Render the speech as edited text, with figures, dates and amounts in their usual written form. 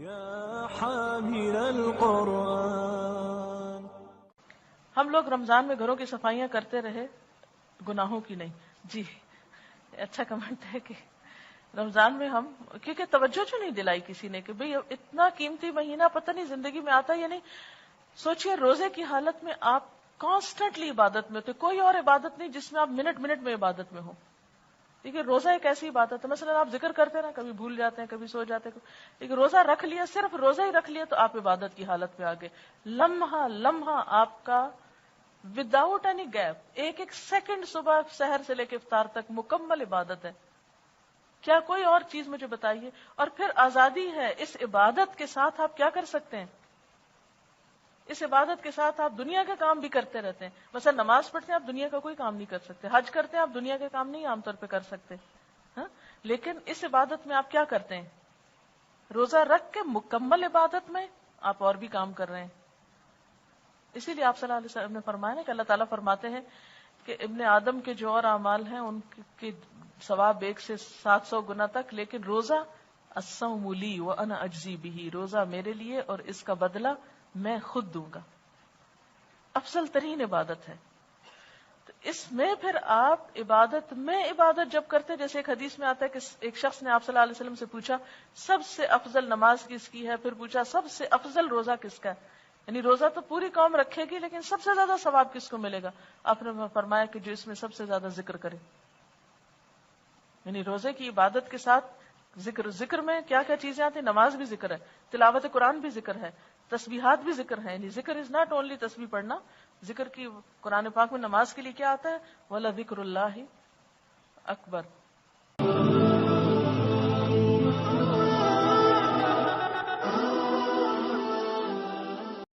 يا حامل القرآن. ہم لوگ رمضان میں گھروں کی صفائیاں کرتے رہے، گناہوں کی نہیں. جی اچھا کمنٹ ہے کہ رمضان میں ہم کیونکہ توجہ جو نہیں دلائی کسی نے کہ بھئی اتنا قیمتی مہینہ پتہ نہیں زندگی میں آتا یا نہیں. سوچئے روزے کی حالت میں آپ کانسٹنٹلی عبادت میں ہوتے، کوئی اور عبادت نہیں جس میں آپ منٹ منٹ میں عبادت میں ہو. دیکھیے روزہ ایک ایسی عبادت ہے، مثلا آپ ذکر کرتے نا، کبھی بھول جاتے ہیں، کبھی سو جاتے ہیں، لیکن روزہ رکھ لیا، صرف روزہ ہی رکھ لیا تو آپ عبادت کی حالت میں آگے. لمحہ لمحہ آپ کا وداؤٹ اینی گیپ، ایک ایک سیکنڈ صبح سحر سے لے کے افطار تک مکمل عبادت ہے. کیا کوئی اور چیز مجھے بتائیے؟ اور پھر آزادی ہے، اس عبادت کے ساتھ آپ کیا کر سکتے ہیں؟ اس عبادت کے ساتھ آپ دنیا کے کام بھی کرتے رہتے ہیں. مثلا نماز پڑھتے ہیں، آپ دنیا کا کوئی کام نہیں کر سکتے. حج کرتے ہیں، آپ دنیا کے کام نہیں عام طور پہ کر سکتے. ہاں؟ لیکن اس عبادت میں آپ کیا کرتے ہیں؟ روزہ رکھ کے مکمل عبادت میں آپ اور بھی کام کر رہے ہیں. اسی لیے آپ صلی اللہ علیہ وسلم نے فرمایا کہ اللہ تعالیٰ فرماتے ہیں کہ ابن آدم کے جو اور اعمال ہیں ان کے ثواب 1 سے 700 گنا تک، لیکن روزہ الصوم لی وانا اجزی بہ، روزہ میرے لیے اور اس کا بدلہ میں خود دوں گا. افضل ترین عبادت ہے. تو اس میں پھر آپ عبادت میں عبادت جب کرتے، جیسے ایک حدیث میں آتا ہے کہ ایک شخص نے آپ صلی اللہ علیہ وسلم سے پوچھا سب سے افضل نماز کس کی ہے، پھر پوچھا سب سے افضل روزہ کس کا ہے. یعنی روزہ تو پوری قوم رکھے گی لیکن سب سے زیادہ ثواب کس کو ملے گا؟ آپ نے فرمایا کہ جو اس میں سب سے زیادہ ذکر کرے. یعنی روزے کی عبادت کے ساتھ ذکر میں کیا کیا چیزیں آتی ہیں؟ نماز بھی ذکر ہے، تلاوت قرآن بھی ذکر ہے، تسبیحات بھی ذکر ہے. یعنی ذکر از ناٹ اونلی تسبیح پڑھنا. ذکر کی قرآن پاک میں نماز کے لیے کیا آتا ہے؟ وَلَذِكْرُ اللَّهِ اکبر.